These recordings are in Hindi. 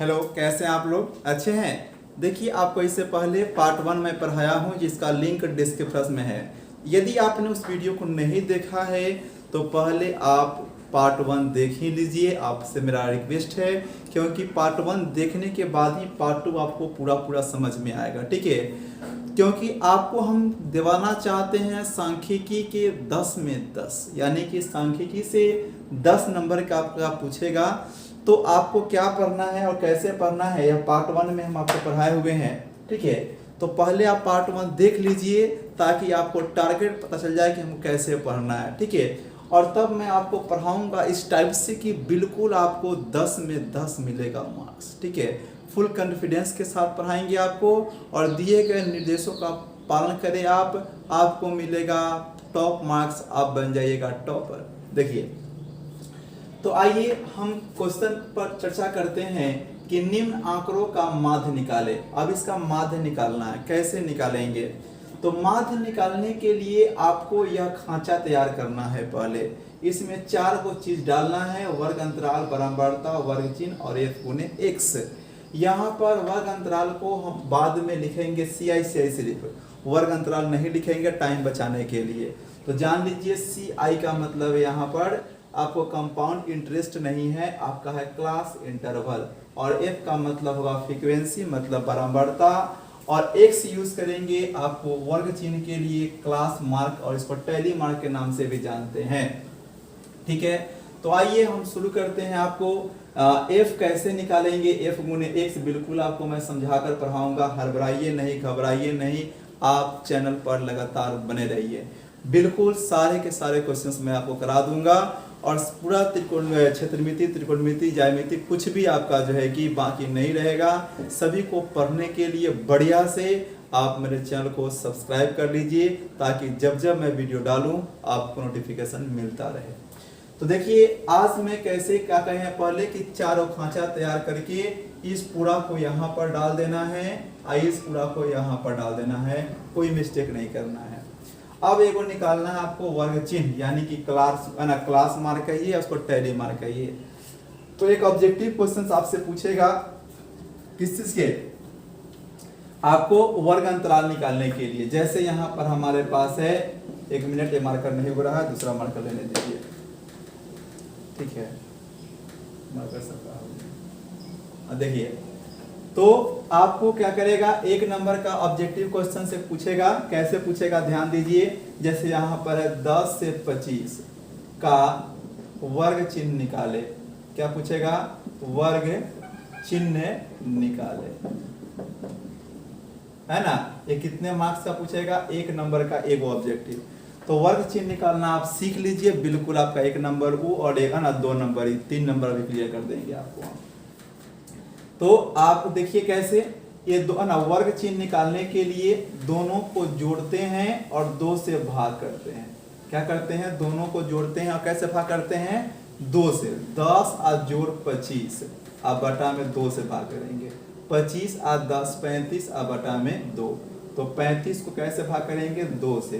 हेलो, कैसे हैं आप लोग? अच्छे हैं। देखिए, आपको इससे पहले पार्ट 1 में पढ़ाया हूं, जिसका लिंक डिस्क्रिप्शन में है। यदि आपने उस वीडियो को नहीं देखा है तो पहले आप पार्ट 1 देख ही लीजिए। आपसे मेरा रिक्वेस्ट है, क्योंकि पार्ट 1 देखने के बाद ही पार्ट 2 आपको पूरा समझ में आएगा। ठीक है, क्योंकि आपको हम दिवाना चाहते हैं सांख्यिकी के 10 में 10, यानी कि सांख्यिकी से 10 नंबर का आपका पूछेगा। तो आपको क्या पढ़ना है और कैसे पढ़ना है, यह पार्ट 1 में हम आपको पढ़ाए हुए हैं। ठीक है, तो पहले आप पार्ट 1 देख लीजिए ताकि आपको टारगेट पता चल जाए कि हम कैसे पढ़ना है। ठीक है, और तब मैं आपको पढ़ाऊंगा इस टाइप से कि बिल्कुल आपको 10 में 10 मिलेगा मार्क्स। ठीक है, फुल कॉन्फिडेंस के साथ पढ़ाएंगे आपको, और दिए गए निर्देशों का पालन करें आपको मिलेगा टॉप मार्क्स, आप बन जाइएगा टॉपर। देखिए, तो आइए हम क्वेश्चन पर चर्चा करते हैं कि निम्न आंकड़ों का माध्य निकालें। अब इसका माध्य निकालना है, कैसे निकालेंगे? तो माध्य निकालने के लिए आपको यह खांचा तैयार करना है। पहले इसमें 4 को चीज डालना है, वर्ग अंतराल, बराबरता, वर्ग चिन्ह और f गुने x। यहाँ पर वर्ग अंतराल को हम बाद में लिखेंगे CI सिर्फ, वर्ग अंतराल नहीं लिखेंगे टाइम बचाने के लिए। तो जान लीजिए CI का मतलब यहाँ पर आपको कंपाउंड इंटरेस्ट नहीं है, आपका है क्लास इंटरवल। और f का मतलब होगा फ्रीक्वेंसी, मतलब बराबरता। और x यूज करेंगे आपको वर्ग चिन्ह के लिए क्लास मार्क, और इसको टैली मार्क के नाम से भी जानते हैं। ठीक है, तो आइए हम शुरू करते हैं। आपको f कैसे निकालेंगे, f गुने x बिल्कुल आपको मैं समझाकर पढ़ाऊंगा। हड़बड़ाइए नहीं, घबराइए नहीं, आप चैनल पर लगातार बने रहिए। बिल्कुल सारे के सारे क्वेश्चंस मैं आपको करा दूंगा, और पूरा क्षेत्रमिति, त्रिकोणमिति, ज्यामिति कुछ भी आपका जो है कि बाकी नहीं रहेगा। सभी को पढ़ने के लिए बढ़िया से आप मेरे चैनल को सब्सक्राइब कर लीजिए, ताकि जब जब मैं वीडियो डालूं आपको नोटिफिकेशन मिलता रहे। तो देखिए, आज मैं कैसे क्या कहें पहले कि चारों खांचा तैयार करके इस पूरा को यहाँ पर डाल देना है, इस पूरा को यहाँ पर डाल देना है, कोई मिस्टेक नहीं करना है। अब एगो निकालना है आपको वर्ग चिन्ह, यानी कि क्लास मार्क कहिए, उसको टैली मार्क कहिए। तो एक ऑब्जेक्टिव क्वेश्चन आपसे पूछेगा किस चीज के, आपको वर्ग अंतराल निकालने के लिए। जैसे यहाँ पर हमारे पास है, 1 मिनट, ये मार्कर नहीं हो रहा है, दूसरा मार्कर लेने दीजिए। ठीक है, मार्कर सबका हो गया। देखिए, तो आपको क्या करेगा, 1 नंबर का ऑब्जेक्टिव क्वेश्चन से पूछेगा। कैसे पूछेगा ध्यान दीजिए। जैसे यहाँ पर है 10 से 25 का वर्ग चिन्ह निकाले। क्या पूछेगा? वर्ग चिन्ह निकाले, है ना। ये कितने मार्क्स का पूछेगा? 1 नंबर का एक ऑब्जेक्टिव। तो वर्ग चिन्ह निकालना आप सीख लीजिए, बिल्कुल आपका 1 नंबर वो, और एक है ना 2 नंबर, 3 नंबर भी क्लियर कर देंगे आपको। तो आप देखिए कैसे, ये दो ना वर्ग चिन्ह निकालने के लिए दोनों को जोड़ते हैं और 2 से भाग करते हैं। क्या करते हैं? दोनों को जोड़ते हैं, और कैसे भाग करते हैं? 2 से। 10 और जोड़ 25, अब बटा में 2 से भाग करेंगे। 25 और 10 35, अब बटा में 2। तो 35 को कैसे भाग करेंगे? 2 से।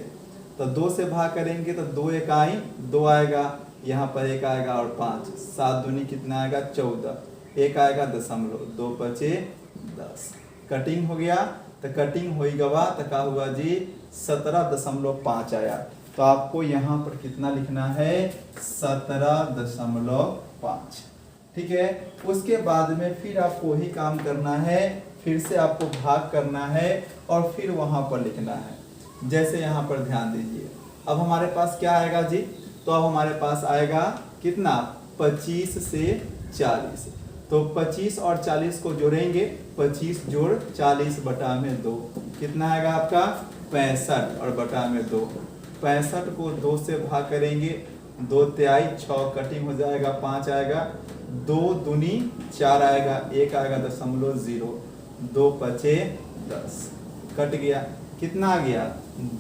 तो 2 से भाग करेंगे तो 2 इकाई 2 आएगा, यहाँ पर 1 आएगा और 5, 7 दूनी कितना आएगा? 14, 1 आएगा दशमलव, 2 पचे 10। कटिंग हो गया, तो कटिंग हो गवा तो क्या हुआ जी? 17.5 आया। तो आपको यहाँ पर कितना लिखना है? 17.5। ठीक है, उसके बाद में फिर आपको वही काम करना है, फिर से आपको भाग करना है और फिर वहां पर लिखना है। जैसे यहाँ पर ध्यान दीजिए, अब हमारे पास क्या आएगा जी? तो अब हमारे पास आएगा कितना? 25 से 40। तो 25 और 40 को जोड़ेंगे, 25 जोड़ 40 बटा में 2, कितना आएगा आपका? 65 और बटा में 2। 65 को 2 से भाग करेंगे, 2 तिहाई 6, कटिंग हो जाएगा, 5 आएगा, 2 दूनी 4 आएगा, 1 आएगा दशमलव 0, 2 पचे 10, कट गया, कितना आ गया?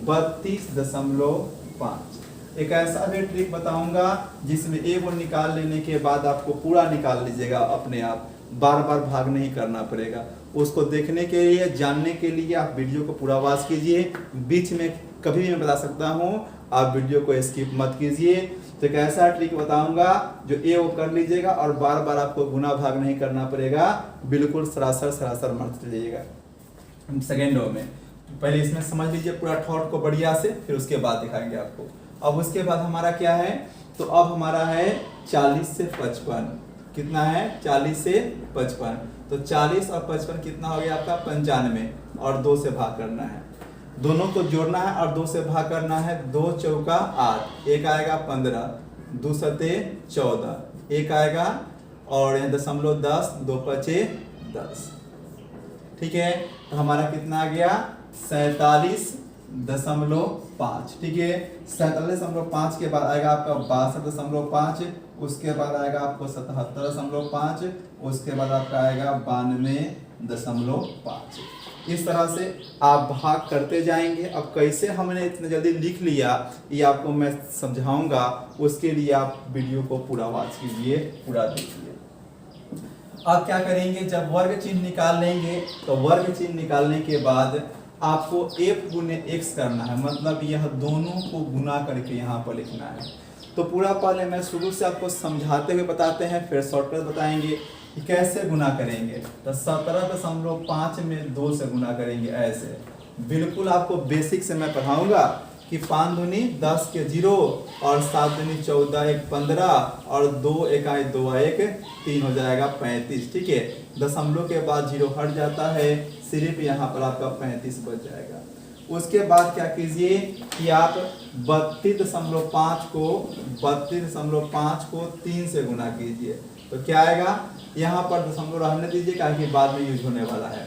32.5। एक ऐसा भी ट्रिक बताऊंगा जिसमें एगो निकाल लेने के बाद आपको पूरा निकाल लीजिएगा अपने आप, बार बार भाग नहीं करना पड़ेगा। उसको देखने के लिए, जानने के लिए आप वीडियो को पूरा वॉच कीजिए। बीच में कभी भी मैं बता सकता हूँ, आप वीडियो को स्किप मत कीजिए। तो एक ऐसा ट्रिक बताऊंगा जो ए वो कर लीजिएगा और बार बार आपको गुना भाग नहीं करना पड़ेगा, बिल्कुल सरासर सरासर मारते जाइएगा। सेकेंड रो में पहले इसमें समझ लीजिए पूरा थॉट को बढ़िया से, फिर उसके बाद दिखाएंगे आपको। अब उसके बाद हमारा क्या है, तो अब हमारा है 40 से 55, कितना है 40 से 55, तो 40 और 55 कितना हो गया आपका 95, और 2 से भाग करना है, दोनों को जोड़ना है और 2 से भाग करना है। 2 चौका 8, एक आएगा 15, 2 सते 14, एक आएगा और यहाँ 10.10, 2 पचे 10, ठीक है। तो हमारा कितना आ गया 47.5, ठीक है। 47.5 के बाद आएगा आपका 62.5, उसके बाद आएगा आपको 77.5, उसके बाद आपका आएगा 92.5। इस तरह से आप भाग करते जाएंगे। अब कैसे हमने इतने जल्दी लिख लिया ये आपको मैं समझाऊंगा, उसके लिए आप वीडियो को पूरा वॉच कीजिए, पूरा देखिए। अब क्या करेंगे, जब वर्ग चिन्ह निकाल लेंगे तो वर्ग चिन्ह निकालने के बाद आपको f गुने x करना है, मतलब यह दोनों को गुना करके यहाँ पर लिखना है। तो पूरा पहले मैं शुरू से आपको समझाते हुए बताते हैं, फिर शॉर्टकट बताएंगे कि कैसे गुना करेंगे। तो 17.5 में 2 से गुना करेंगे, ऐसे बिल्कुल आपको बेसिक से मैं पढ़ाऊंगा कि 5 दूनी 10 के 0 और 7 दूनी 14, 1 15 और 2 1 2 1 3 हो जाएगा 35, ठीक है। दशमलव के बाद 0 हट जाता है, सिर्फ यहाँ पर आपका 35 बच जाएगा। उसके बाद क्या कीजिए कि आप 32.5 को 3 से गुना कीजिए, तो क्या आएगा, यहाँ पर दशमलव रहने दीजिए क्योंकि बाद में यूज होने वाला है।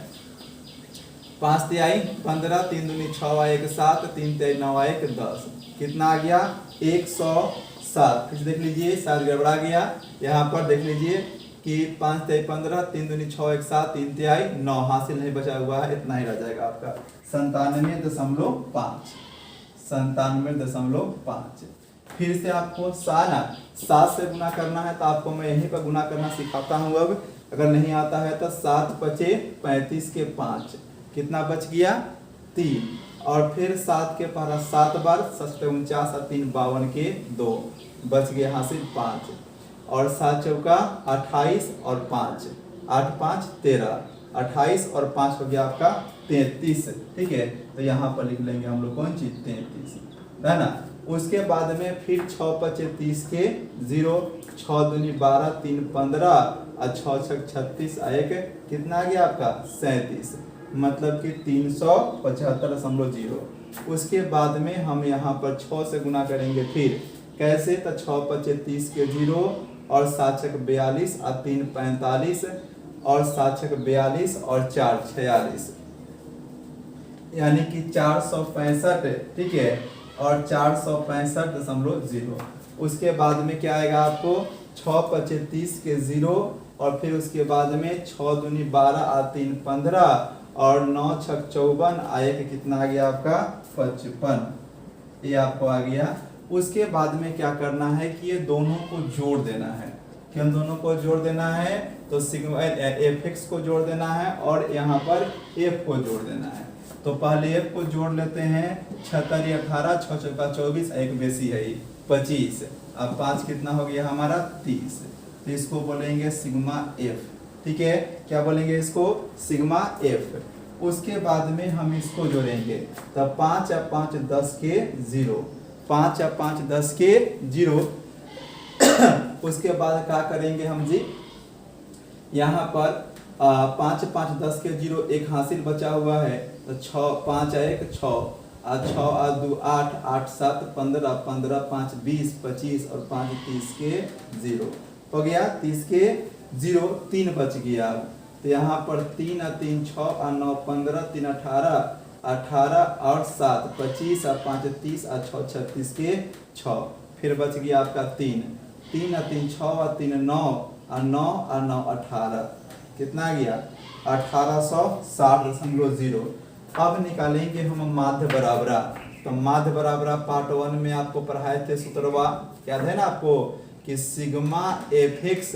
5 तिहाई 15, 3 दूनी 6 1 7, 3 तिहाई 9 1 10, कितना आ गया 107। फिर देख लीजिए शायद गड़बड़ा गया, यहाँ पर देख लीजिए कि 5 तिहाई 15, 3 दूनी 6 1 7, 3 तिहाई 9, हासिल नहीं बचा हुआ है, इतना ही रह जाएगा आपका 97.5। फिर से आपको 7 से गुना करना है, तो आपको मैं यहीं पर गुना करना सिखाता हूँ। अब अगर नहीं आता है तो 7 पचे 35 के 5, कितना बच गया 3, और फिर 7 के पारा 7 बार 7 49 और 3 52 के 2, बच गया हासिल 5, और 7 चौका 28 और 5, 8 5 13, 28 और 5 हो गया आपका 33, ठीक है। तो यहाँ पर लिख लेंगे हम लोग कौन चीज 33, है ना। उसके बाद में फिर 6 पचे 30 के 0, 6 दूनी 12, 3 15 और 6 6 36, एक कितना आ गया आपका 37, मतलब कि 375.0। उसके बाद में हम यहाँ पर 6 से गुना करेंगे, फिर कैसे, तो 6 पचे 30 के 0 और 7 6 42 और 3 45 और 7 6 42 और 4 46, यानी कि 465, ठीक है, और 465.0। उसके बाद में क्या आएगा आपको 6 पचे 30 के 0 और फिर उसके बाद में 6 दूनी 12 और 3 15 और 9 6 54 आए कि कितना आ गया आपका 55, ये आपको आ गया। उसके बाद में क्या करना है कि ये दोनों को जोड़ देना है, किन दोनों को जोड़ देना है, तो सिग्मा fx को जोड़ देना है और यहाँ पर f को जोड़ देना है। तो पहले f को जोड़ लेते हैं, 76 18, 6 चौका 24, एक बेसी है 25, अब 5 कितना हो गया हमारा 30, तो इसको बोलेंगे सिग्मा f, ठीक है। क्या बोलेंगे इसको, सिग्मा f। उसके बाद में हम इसको जोड़ेंगे, तब 5 और 5 10 के 0, 5 और 5 10 के 0। उसके बाद क्या करेंगे हम जी, यहाँ पर 5 5 10 के 0, एक हासिल बचा हुआ है, तो 6 5 1 6 और 6 और 2 8, 8 7 15, 15 5 20 25 और 5 30 के 0 हो गया, 30 के 0 3 बच गया। तो यहाँ पर 3 और 3 6 और 9 15, 3 18, 18 और 7 25 और 5 30 और 6 36 के 6, फिर बच गया आपका 3 और 3 6 और 3 9 और 9 और 9 18, कितना आ गया 1860.0। अब निकालेंगे हम माध्य बराबरा। तो माध्य बराबरा पार्ट 1 में आपको पढ़ाए थे सूत्रवा, याद है ना आपको, कि सिग्मा fx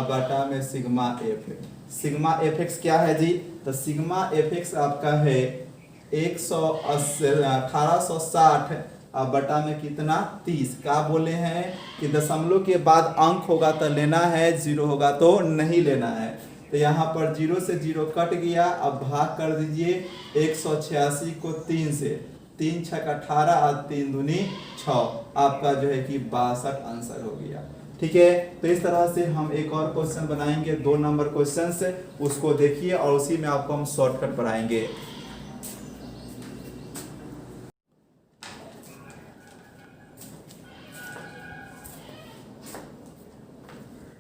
बटा में सिग्मा f। सिग्मा fx क्या है जी, तो सिग्मा fx आपका है 1860 और बटा में कितना 30। क्या बोले हैं कि दशमलव के बाद अंक होगा तो लेना है, 0 होगा तो नहीं लेना है। तो यहाँ पर 0 से 0 कट गया। अब भाग कर दीजिए 186 को 3 से, 3 छक 18 और 3 दूनी 6, आपका जो है कि 62 आंसर हो गया। ठीक है, तो इस तरह से हम एक और क्वेश्चन बनाएंगे, 2 नंबर क्वेश्चन से, उसको देखिए और उसी में आपको हम शॉर्टकट पढ़ाएंगे।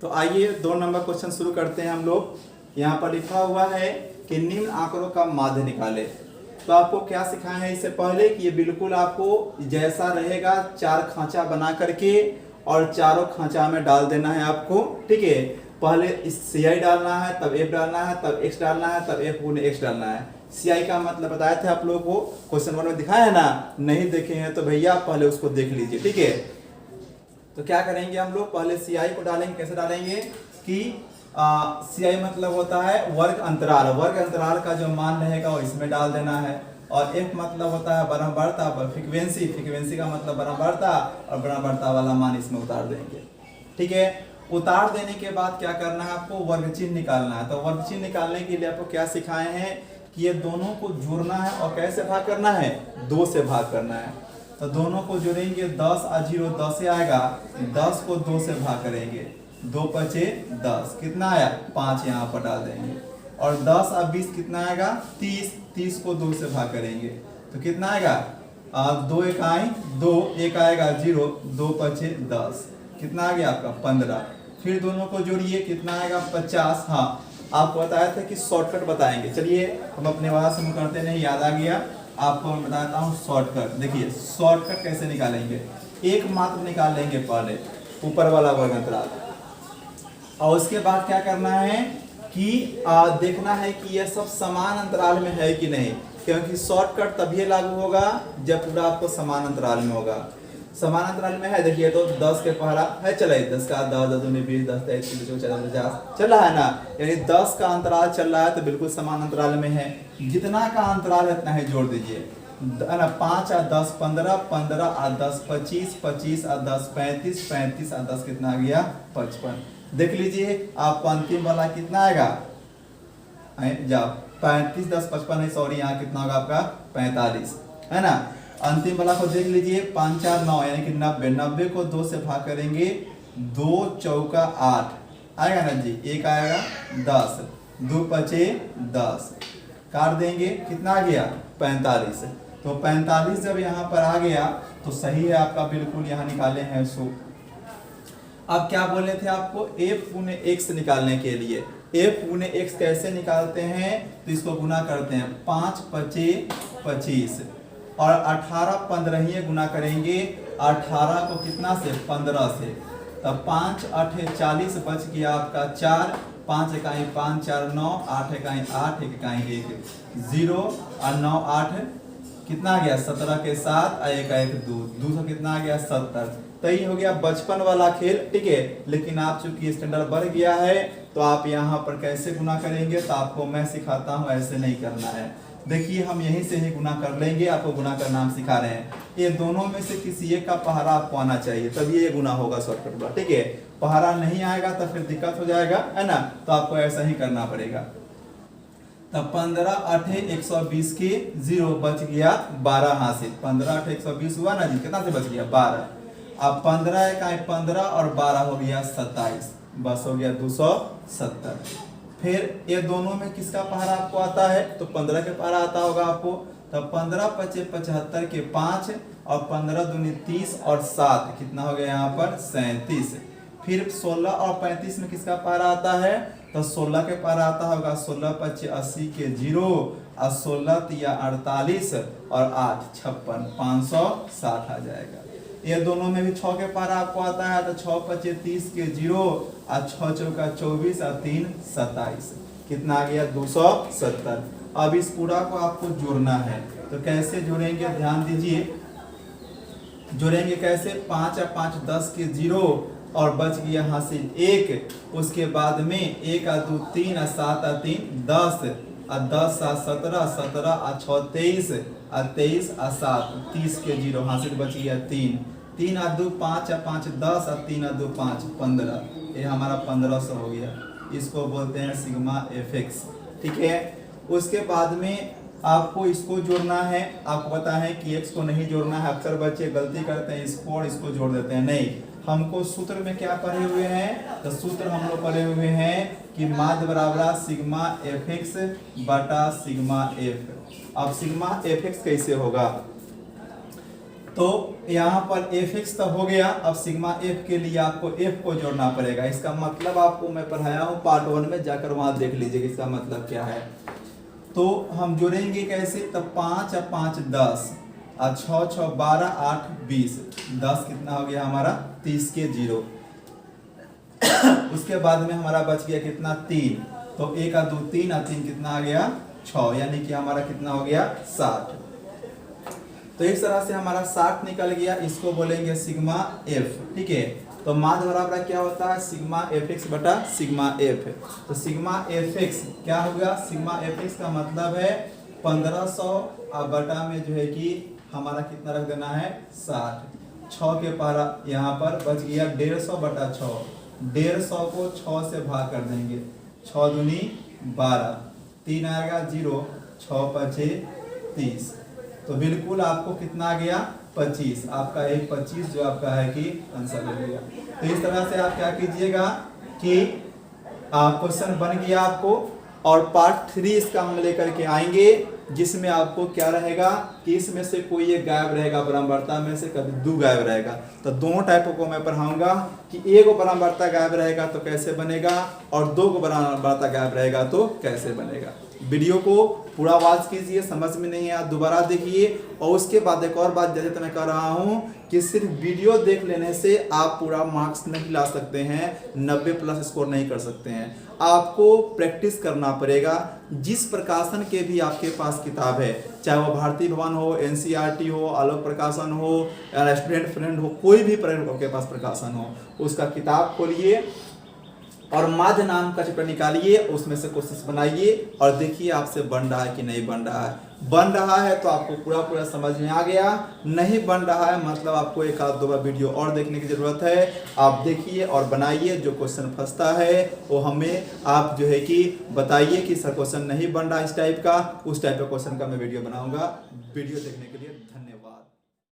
तो आइए 2 नंबर क्वेश्चन शुरू करते हैं हम लोग। यहाँ पर लिखा हुआ है कि निम्न आंकड़ों का माध्य निकाले। तो आपको क्या सिखाए हैं इससे पहले कि ये बिल्कुल आपको जैसा रहेगा 4 खांचा बना करके और चारों खांचा में डाल देना है आपको। ठीक है, पहले इस CI डालना है, तब F डालना है, तब X डालना है, तब F गुने X डालना है। CI का मतलब बताए थे आप लोगों को, क्वेश्चन 1 में दिखाया है ना, नहीं देखे हैं तो भैया पहले उसको देख लीजिए। ठीक है, तो क्या करेंगे हम लोग, पहले CI को डालेंगे। कैसे डालेंगे कि CI मतलब होता है वर्ग अंतराल, वर्ग अंतराल का जो मान रहेगा वो इसमें डाल देना है। और F मतलब होता है बराबरता, फ्रीक्वेंसी, फ्रीक्वेंसी का मतलब बराबरता, और बराबरता वाला मान इसमें उतार देंगे। ठीक है, उतार देने के बाद क्या करना है आपको, वर्ग चिन्ह निकालना है। तो वर्ग चिन्ह निकालने के लिए आपको क्या सिखाए हैं कि ये दोनों को जोड़ना है और कैसे भाग करना है, 2 से भाग करना है। तो दोनों को जोड़ेंगे, 10 और 0 10 से आएगा, 10 को 2 से भाग करेंगे, 2 पचे 10, कितना आया 5, यहाँ पर डाल देंगे। और 10 और 20 कितना आएगा 30, 30 को 2 से भाग करेंगे तो कितना आएगा 2 इकाई 2, 1 आएगा 0, 2 पचे 10, कितना आ गया आपका 15। फिर दोनों को जोड़िए, कितना आएगा 50। हाँ, आपको बताया था कि शॉर्टकट बताएंगे। चलिए हम अपने वहां से करते नहीं, याद आ गया आपको, मैं बताता हूँ शॉर्टकट। देखिए शॉर्टकट कैसे निकालेंगे, एक मात्र निकाल लेंगे पहले ऊपर वाला वर्ग अंतराल, और उसके बाद क्या करना है कि देखना है कि यह सब समान अंतराल में है कि नहीं, क्योंकि शॉर्टकट तभी लागू होगा जब पूरा आपको समान अंतराल में होगा। समान अंतराल में है, देखिए तो 10 के पहला है, चले 10 का 10, 10 दूनी 20, 10 23 24 50 चल रहा है ना, यानी 10 का अंतराल चल रहा है तो बिल्कुल समान अंतराल में है। जितना का अंतराल है उतना ही जोड़ दीजिए, 5 और 10 15, 15 और 10 25, 25 और 10 35, 35 और 10 कितना आ गया 55। देख लीजिए आपको अंतिम वाला कितना आएगा, जाओ 35 10 55 है, सॉरी यहाँ कितना होगा आपका 45, है ना। अंतिम वाला को देख लीजिए, 5 4 9 यानी कि 90, 90 को 2 से भाग करेंगे, 2 चौका 8 आएगा ना जी, 1 आएगा 10, 2 पचे 10, काट देंगे, कितना आ गया 45। तो 45 जब यहाँ पर आ गया तो सही है आपका, बिल्कुल यहाँ निकाले हैं सो। अब क्या बोले थे आपको, F गुने X निकालने के लिए, F गुने X कैसे निकालते हैं, तो इसको गुना करते हैं, 5 पचे 25 और 18 15 गुना करेंगे, 18 को कितना से 15 से, तब 5 8 40 बच गया आपका 4, 5 इकाई 5 4 9, 8 इकाई 8, 1 इकाई 1 0 और 9 8 कितना आ गया 17 के 7 और 1 1 2, 200 कितना आ गया 70। तो ये हो गया बचपन वाला खेल। ठीक है, लेकिन आप चूंकि स्टैंडर्ड बढ़ गया है तो आप यहाँ पर कैसे गुना करेंगे, तो आपको मैं सिखाता हूँ, ऐसे नहीं करना है। देखिए हम यहीं से ही गुना कर लेंगे, आपको गुना करना हम सिखा रहे हैं। ये दोनों में से किसी एक का पहाड़ा आपको आना चाहिए, तभी ये गुना होगा शॉर्टकट वाला। ठीक है, पहाड़ा नहीं आएगा तो फिर दिक्कत हो जाएगा, है ना, तो आपको ऐसा ही करना पड़ेगा। तब 15 8 120 के 0 बच गया 12 हासिल, 15 8 120 हुआ ना जी, कितना से बच गया 12। अब 15 इकाई 15 और 12 हो गया 27, बस हो गया 270। फिर ये दोनों में किसका पहाड़ा आपको आता है, तो 15 के पहाड़ा आता होगा आपको। तब 15 पचे 75 के 5 और 15 दूनी 30 और 7 कितना हो गया यहाँ पर 37। फिर 16 और 35 में किसका पहाड़ा आता है, तो 16 के पहाड़ा आता होगा 16 पचे 80 के 0 और 16 तिया 48 और 8 56, 560 आ जाएगा। ये दोनों में भी 6 के पहाड़ा आपको आता है, तो 6 पचे 30 के 0 और 6 चौका 24 और 3 27, कितना आ गया 270। अब इस पूरा को आपको जोड़ना है, तो कैसे जोड़ेंगे ध्यान दीजिए, जोड़ेंगे कैसे, 5 और 5 10 के 0 और बच गया हासिल 1, उसके बाद में 1 और 2 3 और 7 और 3 10, और 10 7 17, 17 और 6 23, और 23 और 7 30 के 0, हासिल बच गया 3, 3 और 2 5 और 5 10, और 3 और 2 5 15, ये हमारा 1500 हो गया। इसको बोलते हैं सिग्मा एफ ठीक है। उसके बाद में आपको इसको जोड़ना है। आपको पता है कि x को नहीं जोड़ना है, अक्सर बच्चे गलती करते हैं इसको और इसको जोड़ देते हैं। नहीं, हमको सूत्र में क्या पढ़े हुए हैं, तो सूत्र हम लोग पढ़े हुए हैं कि माध्य बराबर सिग्मा एफ एक्स बटा सिग्मा एफ। अब सिग्मा एफ एक्स कैसे होगा, तो यहाँ पर एफ एक्स तो हो गया, अब सिग्मा एफ के लिए आपको एफ को जोड़ना पड़ेगा। इसका मतलब आपको मैं पढ़ाया हूँ पार्ट 1 में, जाकर वहां देख लीजिएगा इसका मतलब क्या है। तो हम जोड़ेंगे कैसे, तब 5 और 5 10, और 6 6 12, 8 20, 10 कितना हो गया हमारा 30 के 0। उसके बाद में हमारा बच गया कितना 3, तो 1 और 2 3, और 3 कितना आ गया 6, यानी कि हमारा कितना हो गया 60। तो इस तरह से हमारा 60 निकल गया, इसको बोलेंगे सिग्मा एफ। ठीक है, तो माध्य बराबर क्या होता है, सिग्मा एफ एक्स बटा सिग्मा एफ। तो सिग्मा एफ एक्स क्या होगा, सिग्मा एफ एक्स का मतलब है 1500 और बटा में जो है कि हमारा कितना रख देना है 60। 6 के पारा यहाँ पर बच गया 150 बटा 6, 150 को 6 से भाग कर देंगे, 6 दूनी 12, 3 आएगा 0, 6 5 30, तो बिल्कुल आपको कितना आ गया 25, आपका एक 25 जो आपका है कि आंसर हो गया। तो इस तरह से आप क्या कीजिएगा कि क्वेश्चन बन गया आपको, और पार्ट 3 इसका हम लेकर के आएंगे, जिसमें आपको क्या रहेगा कि इसमें से कोई एक गायब रहेगा, बराबरता में से कभी 2 गायब रहेगा। तो दोनों टाइपों को मैं पढ़ाऊंगा कि एक बराबरता गायब रहेगा तो कैसे बनेगा, और 2 को बराबरता गायब रहेगा तो कैसे बनेगा। वीडियो को पूरा वॉच कीजिए, समझ में नहीं आया दोबारा देखिए। और उसके बाद एक और बात जैसे तो मैं कह रहा हूँ कि सिर्फ वीडियो देख लेने से आप पूरा मार्क्स नहीं ला सकते हैं, 90+ स्कोर नहीं कर सकते हैं। आपको प्रैक्टिस करना पड़ेगा। जिस प्रकाशन के भी आपके पास किताब है, चाहे वो भारतीय भवन हो, NCERT हो, आलोक प्रकाशन हो, या स्टूडेंट फ्रेंड हो, कोई भी आपके पास प्रकाशन हो, उसका किताब खोलिए और माध्य नाम का चैप्टर निकालिए, उसमें से कोशिश बनाइए और देखिए आपसे बन रहा है कि नहीं बन रहा है। बन रहा है तो आपको पूरा समझ में आ गया, नहीं बन रहा है मतलब आपको एक आध 2 बार वीडियो और देखने की जरूरत है। आप देखिए और बनाइए, जो क्वेश्चन फंसता है वो हमें आप जो है कि बताइए कि सर क्वेश्चन नहीं बन रहा इस टाइप का, उस टाइप का क्वेश्चन का मैं वीडियो बनाऊंगा। वीडियो देखने के लिए धन्यवाद।